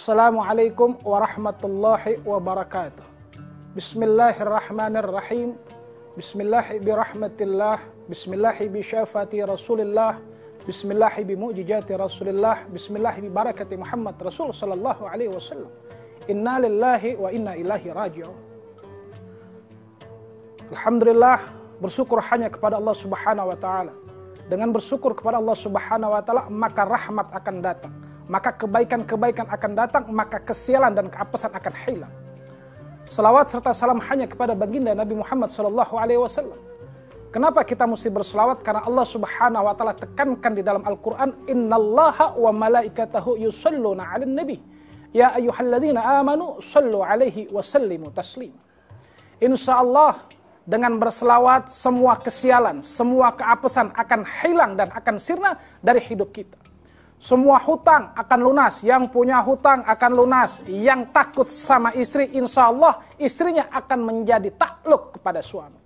Assalamualaikum warahmatullahi wabarakatuh. Bismillahirrahmanirrahim. Bismillahi birahmatillah. Bismillahi bisyafati Rasulillah. Bismillahi bimu'jizati Rasulillah. Bismillahi bibarakati Muhammad Rasul sallallahu alaihi wasallam. Inna lillahi wa inna ilaihi raji'un. Alhamdulillah, bersyukur hanya kepada Allah Subhanahu wa taala. Dengan bersyukur kepada Allah Subhanahu wa taala, maka rahmat akan datang. Maka kebaikan-kebaikan akan datang, maka kesialan dan keapesan akan hilang. Selawat serta salam hanya kepada baginda Nabi Muhammad SAW. Kenapa kita mesti berselawat? Karena Allah Subhanahu wa taala tekankan di dalam Al-Qur'an, innallaha wa malaikatahu yusalluna 'alan nabi ya ayyuhalladzina amanu sallu 'alaihi wa sallimu taslima. Insyaallah dengan berselawat semua kesialan, semua keapesan akan hilang dan akan sirna dari hidup kita. Semua hutang akan lunas, yang punya hutang akan lunas, yang takut sama istri, insya Allah istrinya akan menjadi takluk kepada suami.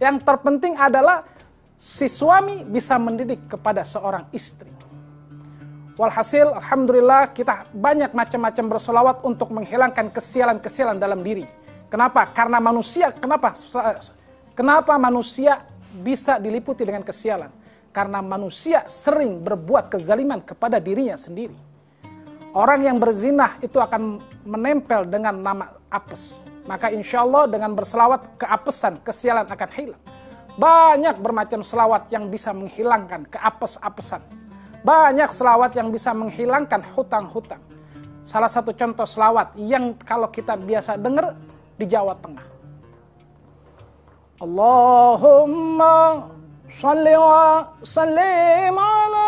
Yang terpenting adalah si suami bisa mendidik kepada seorang istri. Walhasil, alhamdulillah kita banyak macam-macam berselawat untuk menghilangkan kesialan-kesialan dalam diri. Kenapa? Karena manusia, kenapa manusia bisa diliputi dengan kesialan? Karena manusia sering berbuat kezaliman kepada dirinya sendiri. Orang yang berzinah itu akan menempel dengan nama apes. Maka insya Allah dengan berselawat keapesan, kesialan akan hilang. Banyak bermacam selawat yang bisa menghilangkan keapes-apesan. Banyak selawat yang bisa menghilangkan hutang-hutang. Salah satu contoh selawat yang kalau kita biasa dengar di Jawa Tengah. Allahumma Salli wa sallim ala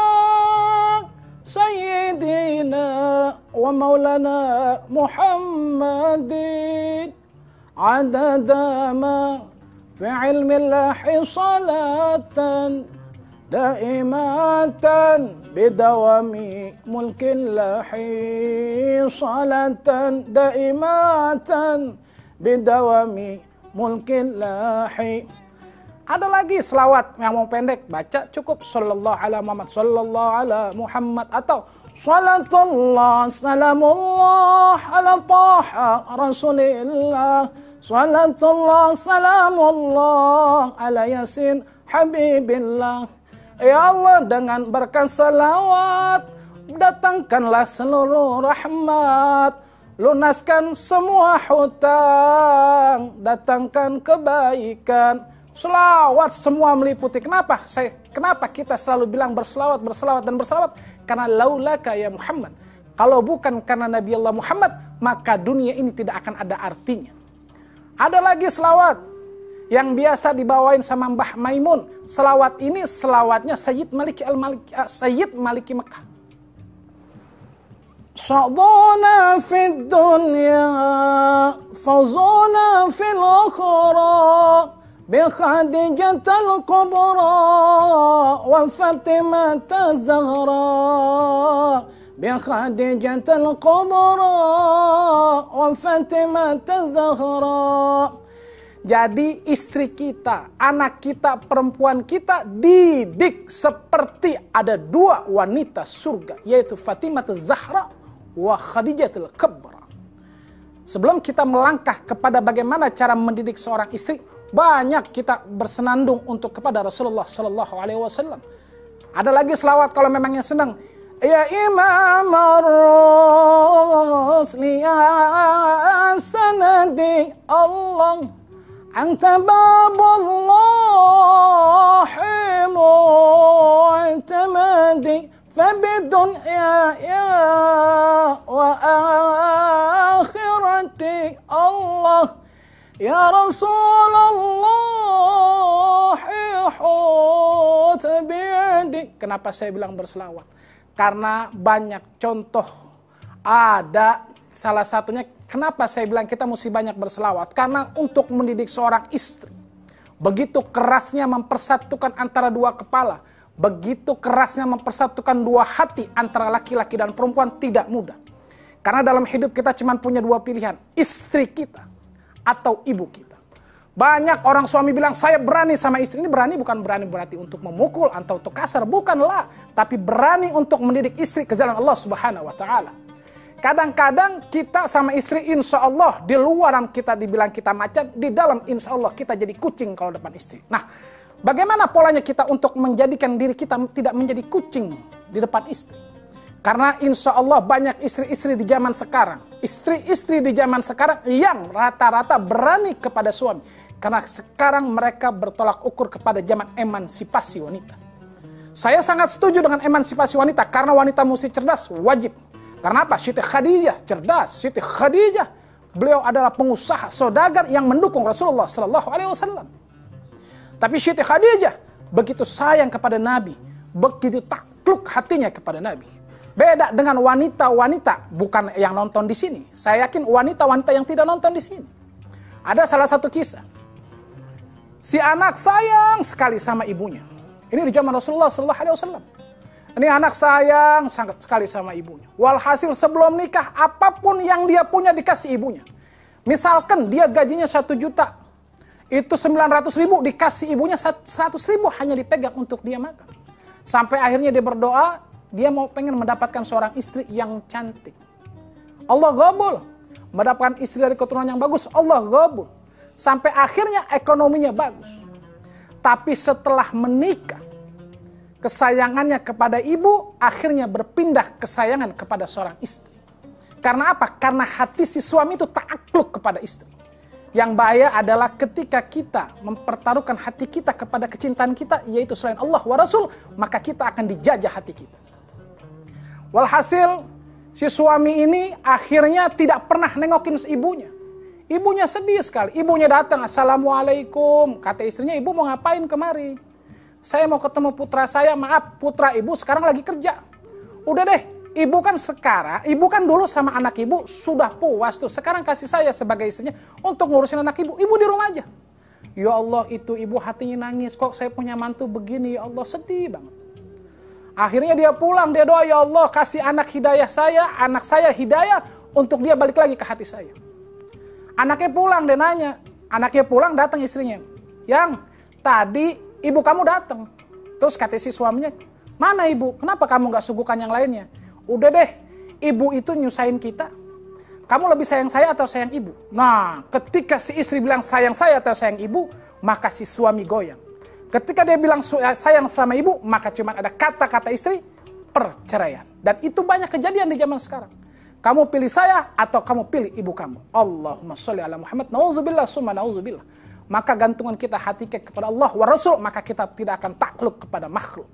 Sayyidina wa maulana Muhammadin adada ma fi ilmillahi salatan daimatan bidawami mulkillahi salatan daimatan bidawami mulkillahi. Ada lagi selawat yang mau pendek, baca cukup sallallahu ala Muhammad, sallallahu ala Muhammad, atau salatullah salamullah ala taha rasulillah, salatullah salamullah ala yasin habibillah. Ya Allah, dengan berkat salawat datangkanlah seluruh rahmat, lunaskan semua hutang, datangkan kebaikan. Selawat semua meliputi. Kenapa kita selalu bilang berselawat dan berselawat? Karena laulaka ya Muhammad. Kalau bukan karena Nabi Allah Muhammad, maka dunia ini tidak akan ada artinya. Ada lagi selawat yang biasa dibawain sama Mbah Maimun. Selawat ini selawatnya Sayyid Maliki Mekah. Sa'duna fid dunya, fawzuna fil akhirah. بخديجة الكبرى وفاطمة الزهراء بخديجة الكبرى وفاطمة الزهراء. Jadi istri kita, anak kita, perempuan kita didik seperti ada dua wanita surga, yaitu Fatimah Az-Zahra wa Khadijatul Kubra. Sebelum kita melangkah kepada bagaimana cara mendidik seorang istri, banyak kita bersenandung untuk kepada Rasulullah Sallallahu Alaihi Wasallam. Ada lagi selawat kalau memangnya senang. Ya Imam Ar-Rusli ya sanadi Allah, anta babullahi mu'tamadi, fabidunya ya wa akhirati Allah. Ya Rasulullah hut biyadi. Kenapa saya bilang berselawat? Karena banyak contoh. Ada salah satunya kenapa saya bilang kita mesti banyak berselawat. Karena untuk mendidik seorang istri, begitu kerasnya mempersatukan antara dua kepala, begitu kerasnya mempersatukan dua hati antara laki-laki dan perempuan, tidak mudah. Karena dalam hidup kita cuma punya dua pilihan, istri kita atau ibu kita. Banyak orang suami bilang, saya berani sama istri. Ini berani bukan berani berarti untuk memukul atau untuk kasar, bukanlah. Tapi berani untuk mendidik istri ke jalan Allah Subhanahu wa ta'ala. Kadang-kadang kita sama istri insya Allah di luaran kita dibilang kita macan, di dalam insya Allah kita jadi kucing kalau depan istri. Nah, bagaimana polanya kita untuk menjadikan diri kita tidak menjadi kucing di depan istri? Karena insya Allah banyak istri-istri di zaman sekarang, istri-istri di zaman sekarang yang rata-rata berani kepada suami. Karena sekarang mereka bertolak ukur kepada zaman emansipasi wanita. Saya sangat setuju dengan emansipasi wanita karena wanita mesti cerdas, wajib. Karena apa? Siti Khadijah cerdas. Siti Khadijah, beliau adalah pengusaha, saudagar yang mendukung Rasulullah Sallallahu Alaihi Wasallam. Tapi Siti Khadijah begitu sayang kepada Nabi, begitu takluk hatinya kepada Nabi. Beda dengan wanita-wanita bukan yang nonton di sini. Saya yakin wanita-wanita yang tidak nonton di sini. Ada salah satu kisah. Si anak sayang sekali sama ibunya. Ini di zaman Rasulullah Sallallahu Alaihi Wasallam. Ini anak sayang sangat sekali sama ibunya. Walhasil sebelum nikah, apapun yang dia punya dikasih ibunya. Misalkan dia gajinya 1 juta. Itu 900 ribu dikasih ibunya, 100 ribu hanya dipegang untuk dia makan. Sampai akhirnya dia berdoa, dia mau pengen mendapatkan seorang istri yang cantik. Allah gabul. Mendapatkan istri dari keturunan yang bagus, Allah gabul. Sampai akhirnya ekonominya bagus. Tapi setelah menikah, kesayangannya kepada ibu akhirnya berpindah kesayangan kepada seorang istri. Karena apa? Karena hati si suami itu takluk kepada istri. Yang bahaya adalah ketika kita mempertaruhkan hati kita kepada kecintaan kita, yaitu selain Allah wa Rasul, maka kita akan dijajah hati kita. Walhasil, si suami ini akhirnya tidak pernah nengokin ibunya. Ibunya sedih sekali. Ibunya datang, Assalamualaikum. Kata istrinya, ibu mau ngapain kemari? Saya mau ketemu putra saya, maaf putra ibu sekarang lagi kerja. Udah deh, ibu kan dulu sama anak ibu sudah puas tuh. Sekarang kasih saya sebagai istrinya untuk ngurusin anak ibu. Ibu di rumah aja. Ya Allah, itu ibu hatinya nangis. Kok saya punya mantu begini, ya Allah, sedih banget. Akhirnya dia pulang, dia doa, ya Allah kasih anak saya hidayah untuk dia balik lagi ke hati saya. Anaknya pulang, dia nanya. Anaknya pulang, datang istrinya. Yang tadi ibu kamu datang. Terus kata si suaminya, mana ibu? Kenapa kamu gak suguhkan yang lainnya? Udah deh, ibu itu nyusahin kita. Kamu lebih sayang saya atau sayang ibu? Nah, ketika si istri bilang sayang saya atau sayang ibu, maka si suami goyang. Ketika dia bilang sayang sama ibu, maka cuma ada kata-kata istri, perceraian. Dan itu banyak kejadian di zaman sekarang. Kamu pilih saya atau kamu pilih ibu kamu. Allahumma sholli ala Muhammad, na'udzubillah, summa na'udzubillah. Maka gantungan kita hati kepada Allah wa Rasul, maka kita tidak akan takluk kepada makhluk.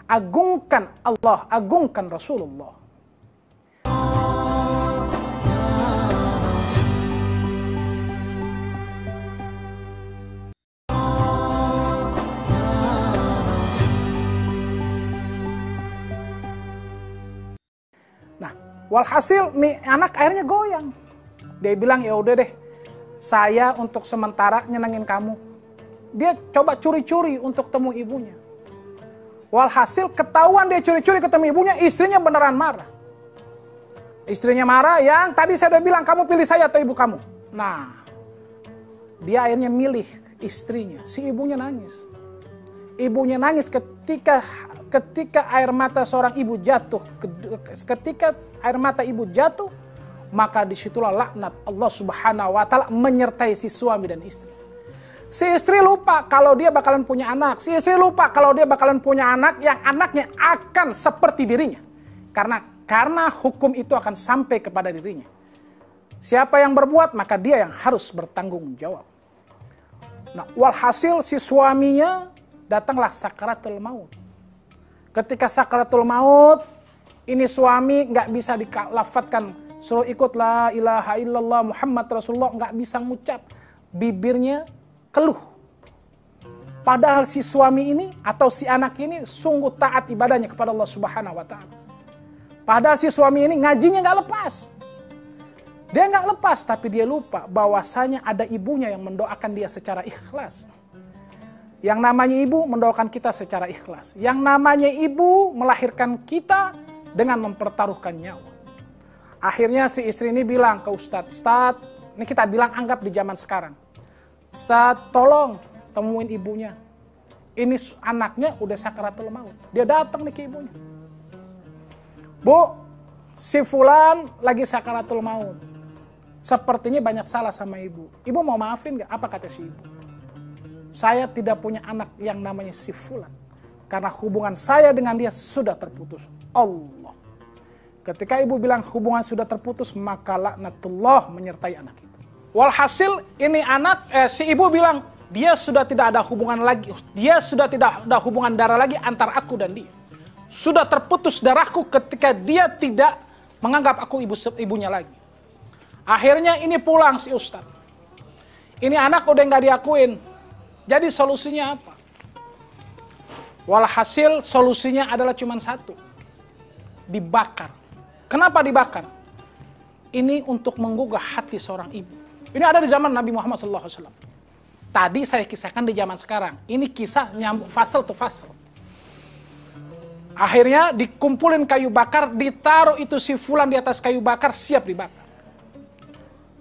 Agungkan Allah, agungkan Rasulullah. Nah, walhasil nih anak akhirnya goyang. Dia bilang, ya udah deh, saya untuk sementara nyenengin kamu. Dia coba curi-curi untuk temu ibunya. Walhasil ketahuan dia curi-curi ketemu ibunya, istrinya beneran marah. Istrinya marah, yang tadi saya udah bilang kamu pilih saya atau ibu kamu. Nah, dia akhirnya milih istrinya. Si ibunya nangis. Ibunya nangis ketika air mata seorang ibu jatuh. Ketika air mata ibu jatuh, maka disitulah laknat Allah Subhanahu wa Ta'ala menyertai si suami dan istri. Si istri lupa kalau dia bakalan punya anak. Si istri lupa kalau dia bakalan punya anak yang anaknya akan seperti dirinya. Karena hukum itu akan sampai kepada dirinya. Siapa yang berbuat, maka dia yang harus bertanggung jawab. Nah, walhasil si suaminya datanglah sakaratul maut. Ketika sakaratul maut, ini suami nggak bisa dilafadzkan, suruh ikut la ilaha illallah Muhammad Rasulullah, nggak bisa ngucap. Bibirnya keluh. Padahal si suami ini atau si anak ini sungguh taat ibadahnya kepada Allah Subhanahu wa Ta'ala. Padahal si suami ini ngajinya nggak lepas. Dia nggak lepas, tapi dia lupa bahwasanya ada ibunya yang mendoakan dia secara ikhlas. Yang namanya ibu mendoakan kita secara ikhlas. Yang namanya ibu melahirkan kita dengan mempertaruhkan nyawa. Akhirnya si istri ini bilang ke Ustadz, ini kita bilang anggap di zaman sekarang. Ustadz, tolong temuin ibunya. Ini anaknya udah sakaratul maut. Dia datang nih ke ibunya. Bu, si fulan lagi sakaratul maut. Sepertinya banyak salah sama ibu. Ibu mau maafin gak? Apa kata si ibu? Saya tidak punya anak yang namanya si fulan. Karena hubungan saya dengan dia sudah terputus. Allah. Ketika ibu bilang hubungan sudah terputus, maka laknatullah menyertai anak itu. Walhasil ini anak, si ibu bilang, dia sudah tidak ada hubungan lagi. Dia sudah tidak ada hubungan darah lagi antara aku dan dia. Sudah terputus darahku ketika dia tidak menganggap aku ibunya lagi. Akhirnya ini pulang si Ustadz. Ini anak udah nggak diakuin. Jadi solusinya apa? Walhasil solusinya adalah cuma satu. Dibakar. Kenapa dibakar? Ini untuk menggugah hati seorang ibu. Ini ada di zaman Nabi Muhammad SAW. Tadi saya kisahkan di zaman sekarang. Ini kisah nyambung fasal to fasal. Akhirnya dikumpulin kayu bakar, ditaruh itu si fulan di atas kayu bakar, siap dibakar.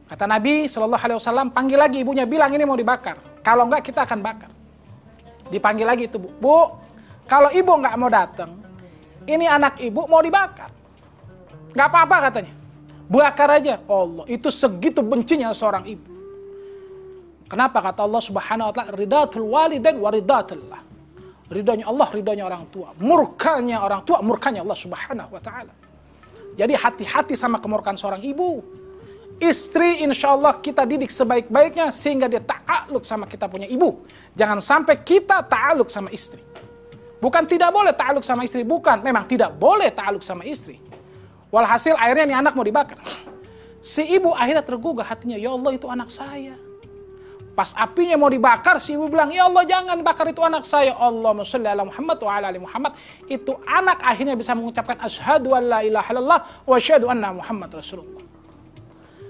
Kata Nabi SAW, panggil lagi ibunya, bilang ini mau dibakar. Kalau enggak kita akan bakar. Dipanggil lagi itu, Bu, kalau ibu enggak mau datang, ini anak ibu mau dibakar. Enggak apa-apa katanya. Bakar aja. Allah, itu segitu bencinya seorang ibu. Kenapa? Kata Allah Subhanahu wa taala, ridatul walidain wa ridatullah. Ridhonya Allah, ridhonya orang tua. Murkanya orang tua, murkanya Allah Subhanahu wa taala. Jadi hati-hati sama kemurkaan seorang ibu. Istri insya Allah kita didik sebaik-baiknya sehingga dia ta'aluk sama kita punya ibu. Jangan sampai kita ta'aluk sama istri. Bukan tidak boleh ta'aluk sama istri, bukan. Memang tidak boleh ta'aluk sama istri. Walhasil akhirnya nih anak mau dibakar. Si ibu akhirnya tergugah hatinya, ya Allah itu anak saya. Pas apinya mau dibakar, si ibu bilang, ya Allah jangan bakar itu anak saya. Allahumma sholli ala Muhammad wa ala ali Muhammad. Itu anak akhirnya bisa mengucapkan asyhadu an la ilaha illallah wa asyhadu anna Muhammad Rasulullah.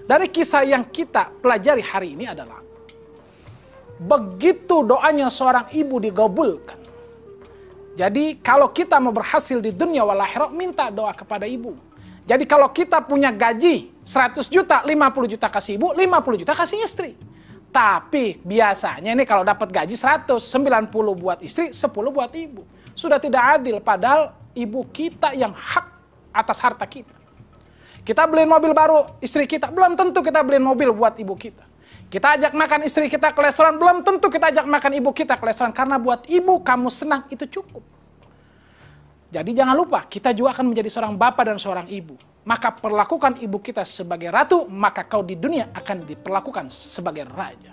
Dari kisah yang kita pelajari hari ini adalah begitu doanya seorang ibu digabulkan. Jadi kalau kita mau berhasil di dunia wal akhirah, minta doa kepada ibu. Jadi kalau kita punya gaji 100 juta, 50 juta kasih ibu, 50 juta kasih istri. Tapi biasanya ini kalau dapat gaji 100, 90 buat istri, 10 buat ibu. Sudah tidak adil, padahal ibu kita yang hak atas harta kita. Kita beliin mobil baru istri kita, belum tentu kita beliin mobil buat ibu kita. Kita ajak makan istri kita ke restoran, belum tentu kita ajak makan ibu kita ke restoran. Karena buat ibu kamu senang, itu cukup. Jadi jangan lupa, kita juga akan menjadi seorang bapak dan seorang ibu. Maka perlakukan ibu kita sebagai ratu, maka kau di dunia akan diperlakukan sebagai raja.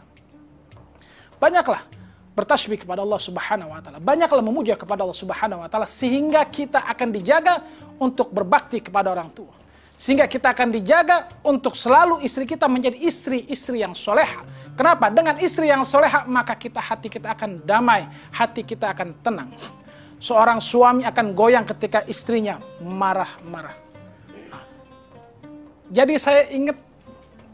Banyaklah bertasbih kepada Allah Subhanahu wa taala. Banyaklah memuja kepada Allah Subhanahu wa taala sehingga kita akan dijaga untuk berbakti kepada orang tua. Sehingga kita akan dijaga untuk selalu istri kita menjadi istri-istri yang soleha. Kenapa? Dengan istri yang soleha, maka hati kita akan damai, hati kita akan tenang. Seorang suami akan goyang ketika istrinya marah-marah. Jadi saya ingat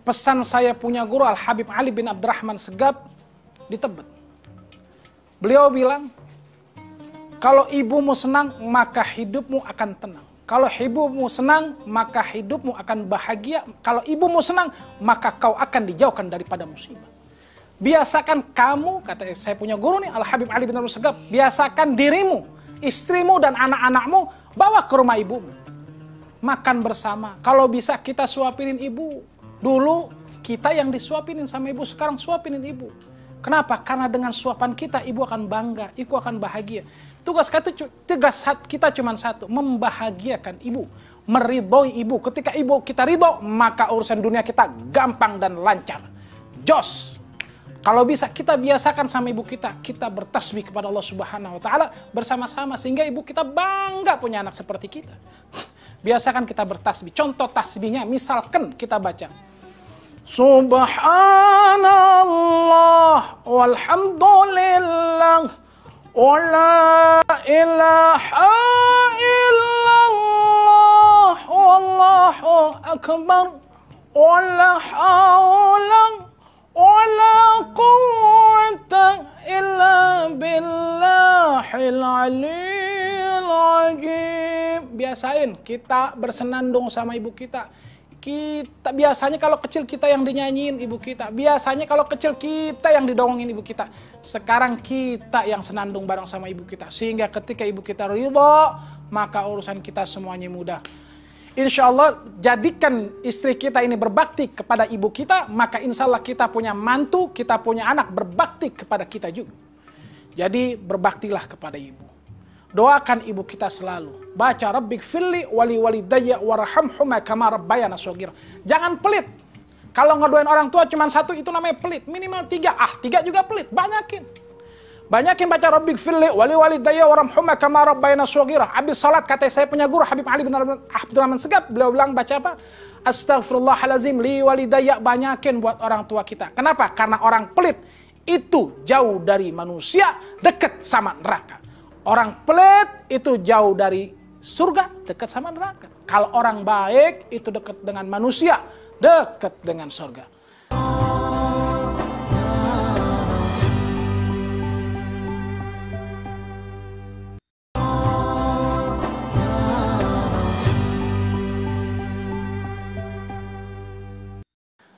pesan saya punya guru Al-Habib Ali bin Abdurrahman Segaf di Tebet. Beliau bilang, kalau ibumu senang, maka hidupmu akan tenang. Kalau ibumu senang, maka hidupmu akan bahagia. Kalau ibumu senang, maka kau akan dijauhkan daripada musibah. Biasakan kamu, kata saya punya guru nih, Al-Habib Ali bin Abdurrahman Segaf, biasakan dirimu, istrimu dan anak-anakmu, bawa ke rumah ibumu. Makan bersama. Kalau bisa kita suapinin ibu. Dulu kita yang disuapinin sama ibu, sekarang suapinin ibu. Kenapa? Karena dengan suapan kita, ibu akan bangga, ibu akan bahagia. Tugas kita cuma satu, membahagiakan ibu, meridhoi ibu. Ketika ibu kita ridho, maka urusan dunia kita gampang dan lancar. Jos. Kalau bisa kita biasakan sama ibu kita bertasbih kepada Allah Subhanahu wa taala bersama-sama sehingga ibu kita bangga punya anak seperti kita. Biasakan kita bertasbih. Contoh tasbihnya, misalkan kita baca Subhanallah walhamdulillah wa la ilaha illallah wallahu akbar wa la hawla wa la quwwata illa billahil aliyyil azim. Biasain kita bersenandung sama ibu kita. Kita biasanya kalau kecil kita yang dinyanyiin ibu kita. Biasanya kalau kecil kita yang didongengin ibu kita. Sekarang kita yang senandung bareng sama ibu kita. Sehingga ketika ibu kita ridho, maka urusan kita semuanya mudah. insya Allah jadikan istri kita ini berbakti kepada ibu kita, maka insya Allah kita punya mantu, kita punya anak berbakti kepada kita juga. Jadi berbaktilah kepada ibu. Doakan ibu kita selalu. Baca Rabbighfirli wali walidayya warhamhuma kama rabbayana shaghira. Jangan pelit. Kalau ngedoain orang tua cuma satu itu namanya pelit. Minimal 3. 3 juga pelit. Banyakin baca Rabbighfirli wali walidayya warhamhuma kama rabbayana shaghira. Habis salat kata saya punya guru Habib Ali bin Abdurrahman Segaf, beliau bilang baca apa? Astaghfirullahalazim li walidayya. Banyakin buat orang tua kita. Kenapa? Karena orang pelit itu jauh dari manusia, dekat sama neraka. Orang pelit itu jauh dari surga, dekat sama neraka. Kalau orang baik itu dekat dengan manusia, dekat dengan surga.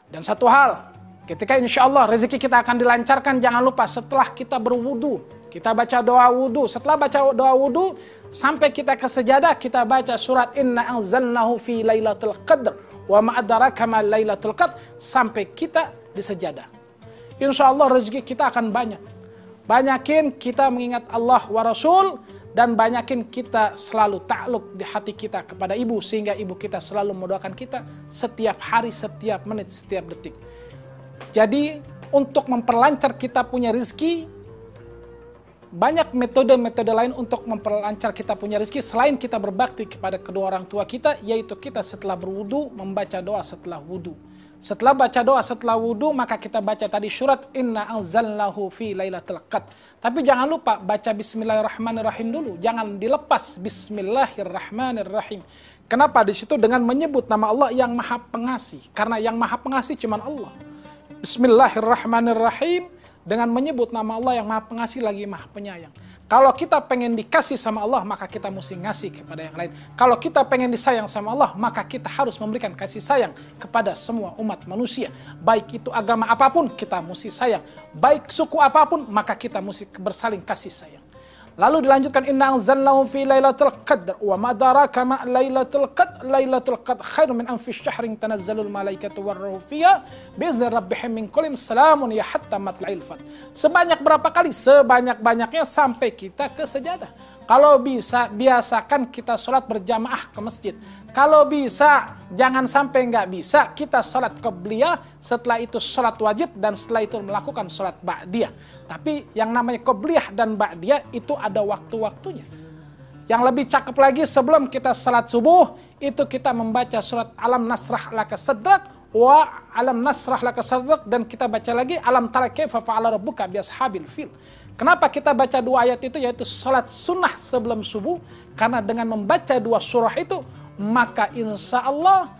Dan satu hal, ketika insya Allah rezeki kita akan dilancarkan, jangan lupa setelah kita berwudu, kita baca doa wudu. Setelah baca doa wudu, sampai kita ke sejadah, kita baca surat Inna anzalnahu fi lailatul qadr wa ma adraka ma lailatul qadr, sampai kita di sejadah. Insya Allah rezeki kita akan banyak. Banyakin kita mengingat Allah wa Rasul, dan banyakin kita selalu takluk di hati kita kepada ibu, sehingga ibu kita selalu mendoakan kita setiap hari, setiap menit, setiap detik. Jadi untuk memperlancar kita punya rezeki, banyak metode-metode lain untuk memperlancar kita punya rezeki selain kita berbakti kepada kedua orang tua kita, yaitu kita setelah berwudu membaca doa setelah wudu. Setelah baca doa setelah wudu, maka kita baca tadi surat Inna anzalnahu fi lailatul qadr. Tapi jangan lupa baca Bismillahirrahmanirrahim dulu. Jangan dilepas Bismillahirrahmanirrahim. Kenapa? Di situ dengan menyebut nama Allah yang Maha Pengasih. Karena yang Maha Pengasih cuma Allah. Bismillahirrahmanirrahim. Dengan menyebut nama Allah yang Maha Pengasih lagi Maha Penyayang. Kalau kita pengen dikasih sama Allah, maka kita mesti ngasih kepada yang lain. Kalau kita pengen disayang sama Allah, maka kita harus memberikan kasih sayang kepada semua umat manusia. Baik itu agama apapun, kita mesti sayang. Baik suku apapun, maka kita mesti bersaling kasih sayang. Lalu dilanjutkan Inna anzalnahu fi lailatul qadr wa ma adraka ma lailatul qadr. Lailatul qadr khairun min alfi syahrin tanazzalul malaikatu warruhu fiha bi'izni rabbihim min kulli salamun ya hatta matla'il fajr. Sebanyak berapa kali? Sebanyak-banyaknya sampai kita ke sejadah. Kalau bisa, biasakan kita sholat berjamaah ke masjid. Kalau bisa, jangan sampai nggak bisa, kita sholat qobliyah, setelah itu sholat wajib, dan setelah itu melakukan sholat ba'diyah. Tapi yang namanya qobliyah dan ba'diyah itu ada waktu-waktunya. Yang lebih cakep lagi, sebelum kita sholat subuh, itu kita membaca surat Alam Nasrah Laka Sadrak, wa Alam Nasrah Laka Sadrak, dan kita baca lagi Alam Tara Kaifa Fa'ala Rabbuka Biashabil Fil. Kenapa kita baca dua ayat itu, yaitu sholat sunnah sebelum subuh? Karena dengan membaca dua surah itu, maka insya Allah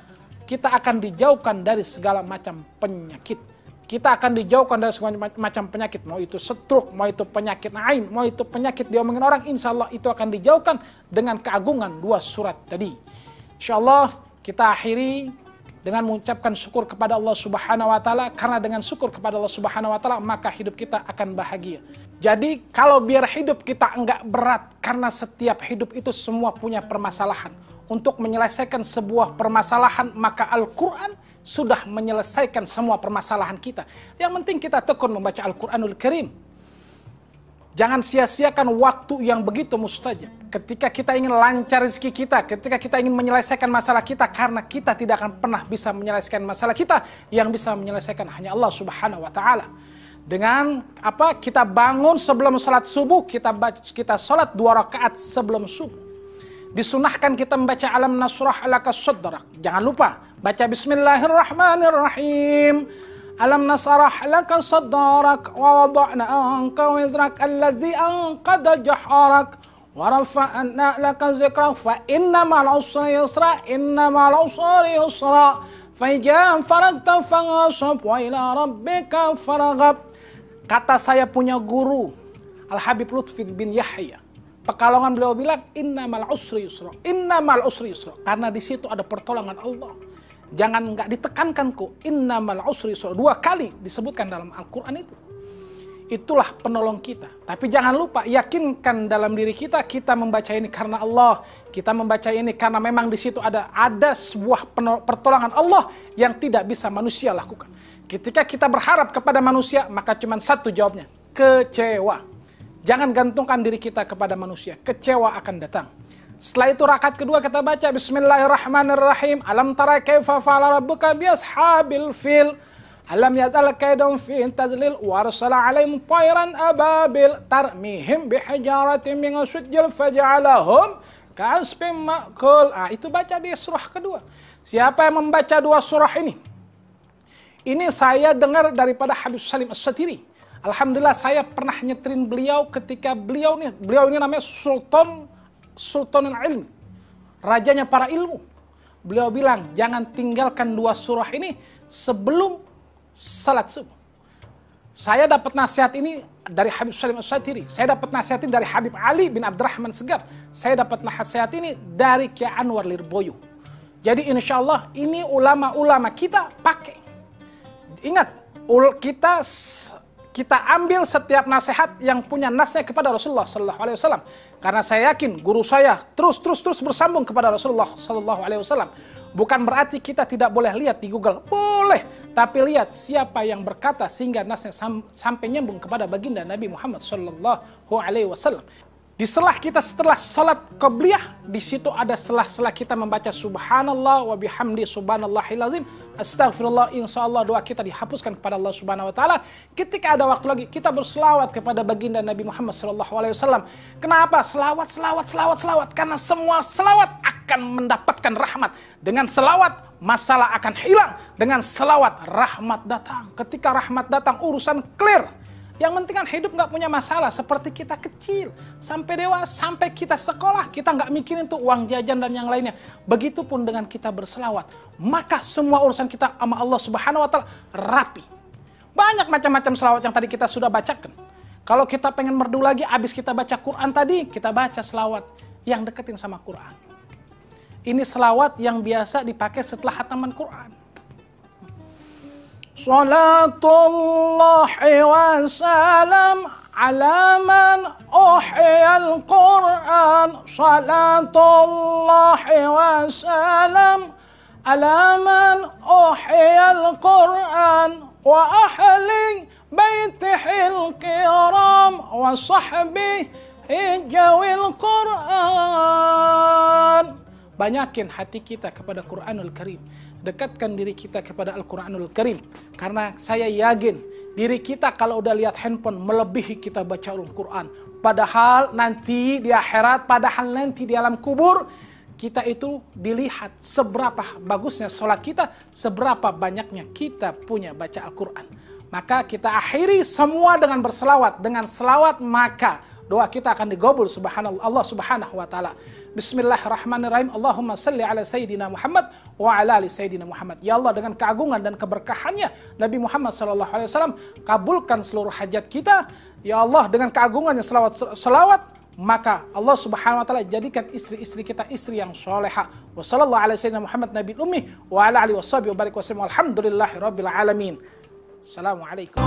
kita akan dijauhkan dari segala macam penyakit. Kita akan dijauhkan dari segala macam penyakit. Mau itu stroke, mau itu penyakit ain, mau itu penyakit diomongin orang, insya Allah itu akan dijauhkan dengan keagungan dua surat tadi. Insya Allah kita akhiri dengan mengucapkan syukur kepada Allah Subhanahu wa Ta'ala, karena dengan syukur kepada Allah Subhanahu wa Ta'ala maka hidup kita akan bahagia. Jadi kalau biar hidup kita enggak berat, karena setiap hidup itu semua punya permasalahan. Untuk menyelesaikan sebuah permasalahan, maka Al-Quran sudah menyelesaikan semua permasalahan kita. Yang penting kita tekun membaca Al-Quranul Karim. Jangan sia-siakan waktu yang begitu mustajab. Ketika kita ingin lancar rezeki kita, ketika kita ingin menyelesaikan masalah kita, karena kita tidak akan pernah bisa menyelesaikan masalah kita, yang bisa menyelesaikan hanya Allah Subhanahu wa Ta'ala. Dengan apa? Kita bangun sebelum salat subuh, kita salat 2 rakaat sebelum subuh. Disunahkan kita membaca Alam Nasrah Laka Sadrak. Jangan lupa baca Bismillahirrahmanirrahim. Alam nasrah laka sadrak wa wada'na anka wizrak allazi anqadha jahrak wa rafa'na laka zikrak fa inna ma'al usri yusra inna ma'al usri yusra fa idza faragta fansab wa ila rabbika farghab. Kata saya punya guru Al-Habib Lutfi bin Yahya Pekalongan, beliau bilang innamal usri yusra, innamal usri yusra, karena di situ ada pertolongan Allah. Jangan nggak ditekankan kok, innamal usri yusra, 2 kali disebutkan dalam Al-Quran itu. itulah penolong kita. Tapi jangan lupa, yakinkan dalam diri kita, kita membaca ini karena Allah. Kita membaca ini karena memang di situ ada sebuah pertolongan Allah yang tidak bisa manusia lakukan. Ketika kita berharap kepada manusia, maka cuma satu jawabnya, kecewa. Jangan gantungkan diri kita kepada manusia, kecewa akan datang. Setelah itu rakaat kedua kita baca Bismillahirrahmanirrahim. Alam tara kaifa fa'ala rabbuka bi ashabil fil. Alam yazal kaidahum fi tazlil wa arsala 'alaihim tayran ababil tarmihim bihijaratin min sijil faj'alahum ka'asfin ma'kul. Itu baca di surah kedua. Siapa yang membaca dua surah ini saya dengar daripada Habib Salim As-Satiri. Alhamdulillah saya pernah nyetrin beliau ketika beliau ini namanya Sultanul Ilmi, rajanya para ilmu. Beliau bilang jangan tinggalkan dua surah ini sebelum salat subuh. Saya dapat nasihat ini dari Habib Salim As-Satiri. Saya dapat nasihat ini dari Habib Ali bin Abdurrahman Segaf. Saya dapat nasihat ini dari Kiai Anwar Lirboyo. Jadi insya Allah ini ulama-ulama kita pakai. Ingat, kita ambil setiap nasihat yang punya nasnya kepada Rasulullah Sallallahu Alaihi Wasallam. Karena saya yakin guru saya terus bersambung kepada Rasulullah Sallallahu Alaihi Wasallam. Bukan berarti kita tidak boleh lihat di Google, boleh. Tapi lihat siapa yang berkata sehingga nasnya sampai nyambung kepada baginda Nabi Muhammad Sallallahu Alaihi Wasallam. Setelah salat qabliyah, di situ ada selah-selah kita membaca subhanallah wa bihamdi subhanallahil azim, astagfirullah, insyaallah doa kita dihapuskan kepada Allah Subhanahu wa taala. Ketika ada waktu lagi kita berselawat kepada baginda Nabi Muhammad sallallahu alaihi wasallam. Kenapa? Selawat. Karena semua selawat akan mendapatkan rahmat. Dengan selawat masalah akan hilang. Dengan selawat rahmat datang. Ketika rahmat datang urusan clear. Yang penting kan hidup nggak punya masalah. Seperti kita kecil, sampai dewasa, sampai kita sekolah, kita nggak mikirin tuh uang jajan dan yang lainnya. Begitupun dengan kita berselawat. Maka semua urusan kita sama Allah Subhanahu wa taala rapi. Banyak macam-macam selawat yang tadi kita sudah bacakan. Kalau kita pengen merdu lagi, abis kita baca Quran tadi, kita baca selawat yang deketin sama Quran. Ini selawat yang biasa dipakai setelah khataman Quran. Salatullahi wa salam ala man uhiyal Qur'an. Salatullahi wa salam ala man uhiyal Qur'an wa ahli baitihil kiram wa sahbihi jawil Qur'an. Banyakin hati kita kepada Quranul Karim. Dekatkan diri kita kepada Al-Quranul Karim. Karena saya yakin diri kita kalau udah lihat handphone melebihi kita baca Al-Quran. Padahal nanti di akhirat, padahal nanti di alam kubur, kita itu dilihat seberapa bagusnya sholat kita, seberapa banyaknya kita punya baca Al-Quran. Maka kita akhiri semua dengan berselawat. Dengan selawat maka doa kita akan digabul subhanallah Allah Subhanahu wa taala. Bismillahirrahmanirrahim. Allahumma salli ala Sayyidina Muhammad wa ala ali Sayyidina Muhammad. Ya Allah, dengan keagungan dan keberkahannya Nabi Muhammad sallallahu alaihi wasallam, kabulkan seluruh hajat kita. Ya Allah, dengan keagungannya selawat, maka Allah Subhanahu wa taala jadikan istri-istri kita istri yang salehah. Wa sallallahu ala Sayyidina Muhammad Nabi ummi wa ala alihi washabihi wa barik wa sallam. Alhamdulillahirabbil alamin. Assalamualaikum.